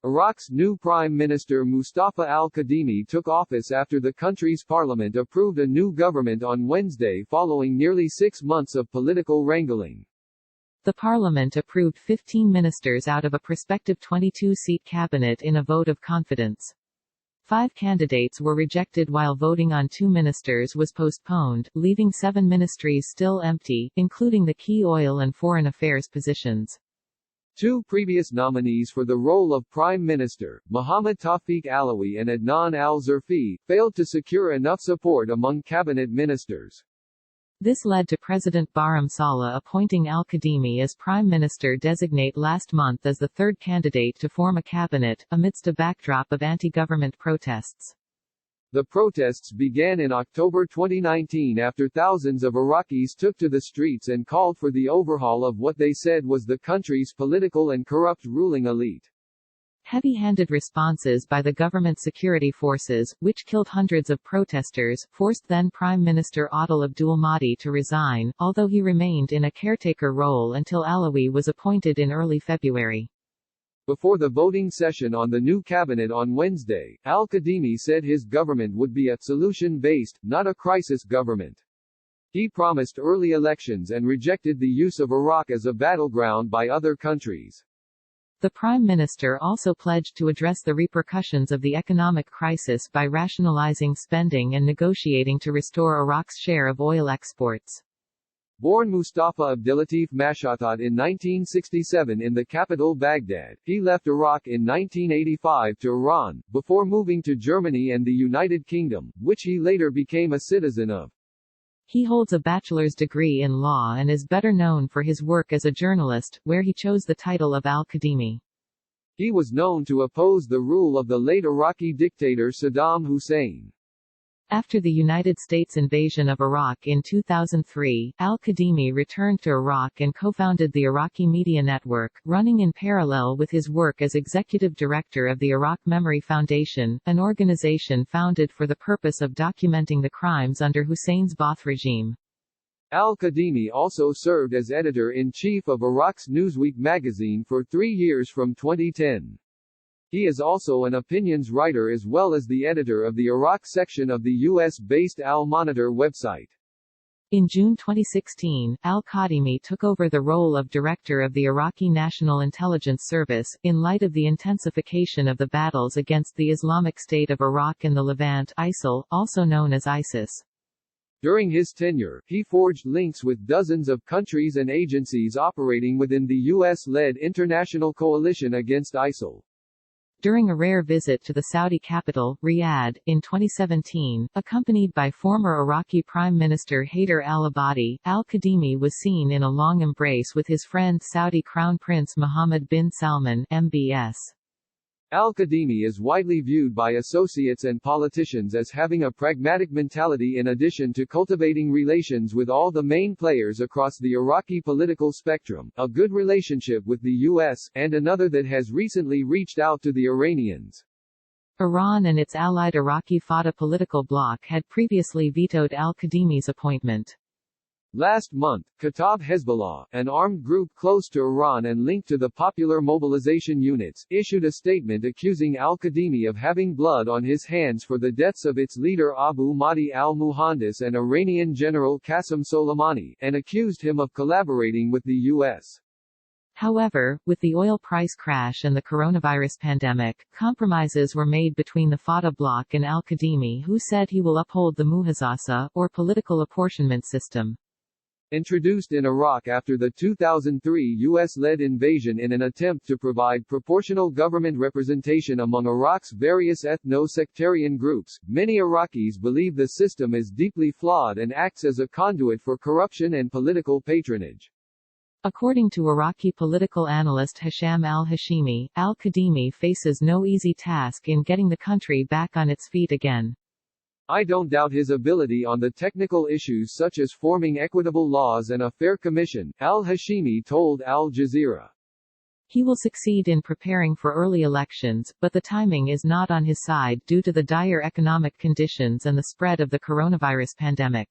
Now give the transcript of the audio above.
Iraq's new Prime Minister Mustafa al-Kadhimi took office after the country's parliament approved a new government on Wednesday following nearly 6 months of political wrangling. The parliament approved 15 ministers out of a prospective 22-seat cabinet in a vote of confidence. 5 candidates were rejected while voting on 2 ministers was postponed, leaving 7 ministries still empty, including the key oil and foreign affairs positions. 2 previous nominees for the role of Prime Minister, Mohammad Tawfiq Alawi and Adnan al-Zurfi, failed to secure enough support among cabinet ministers. This led to President Barham Saleh appointing al-Kadhimi as Prime Minister designate last month as the third candidate to form a cabinet, amidst a backdrop of anti-government protests. The protests began in October 2019 after thousands of Iraqis took to the streets and called for the overhaul of what they said was the country's political and corrupt ruling elite. Heavy-handed responses by the government security forces, which killed hundreds of protesters, forced then Prime Minister Adil Abdul Mahdi to resign, although he remained in a caretaker role until Alawi was appointed in early February. Before the voting session on the new cabinet on Wednesday, al-Kadhimi said his government would be a solution-based, not a crisis government. He promised early elections and rejected the use of Iraq as a battleground by other countries. The Prime Minister also pledged to address the repercussions of the economic crisis by rationalizing spending and negotiating to restore Iraq's share of oil exports. Born Mustafa Abdulatif Mashatat in 1967 in the capital Baghdad, he left Iraq in 1985 to Iran, before moving to Germany and the United Kingdom, which he later became a citizen of. He holds a bachelor's degree in law and is better known for his work as a journalist, where he chose the title of al-Kadhimi. He was known to oppose the rule of the late Iraqi dictator Saddam Hussein. After the United States invasion of Iraq in 2003, al-Kadhimi returned to Iraq and co-founded the Iraqi Media Network, running in parallel with his work as executive director of the Iraq Memory Foundation, an organization founded for the purpose of documenting the crimes under Hussein's Ba'ath regime. Al-Kadhimi also served as editor-in-chief of Iraq's Newsweek magazine for 3 years from 2010. He is also an opinions writer as well as the editor of the Iraq section of the U.S.-based Al-Monitor website. In June 2016, al-Kadhimi took over the role of director of the Iraqi National Intelligence Service, in light of the intensification of the battles against the Islamic State of Iraq and the Levant (ISIL), also known as ISIS. During his tenure, he forged links with dozens of countries and agencies operating within the U.S.-led international coalition against ISIL. During a rare visit to the Saudi capital, Riyadh, in 2017, accompanied by former Iraqi Prime Minister Haider al-Abadi, al-Kadhimi was seen in a long embrace with his friend Saudi Crown Prince Mohammed bin Salman, MBS. Al-Kadhimi is widely viewed by associates and politicians as having a pragmatic mentality in addition to cultivating relations with all the main players across the Iraqi political spectrum, a good relationship with the U.S., and another that has recently reached out to the Iranians. Iran and its allied Iraqi Fatah political bloc had previously vetoed al-Kadhimi's appointment. Last month, Kataib Hezbollah, an armed group close to Iran and linked to the Popular Mobilization Units, issued a statement accusing al-Kadhimi of having blood on his hands for the deaths of its leader Abu Mahdi al-Muhandis and Iranian General Qasem Soleimani, and accused him of collaborating with the U.S. However, with the oil price crash and the coronavirus pandemic, compromises were made between the Fatah bloc and al-Kadhimi, who said he will uphold the muhazasa, or political apportionment system. Introduced in Iraq after the 2003 U.S.-led invasion in an attempt to provide proportional government representation among Iraq's various ethno-sectarian groups, many Iraqis believe the system is deeply flawed and acts as a conduit for corruption and political patronage. According to Iraqi political analyst Hisham al-Hashimi, al-Kadhimi faces no easy task in getting the country back on its feet again. I don't doubt his ability on the technical issues such as forming equitable laws and a fair commission, al-Hashimi told Al Jazeera. He will succeed in preparing for early elections, but the timing is not on his side due to the dire economic conditions and the spread of the coronavirus pandemic.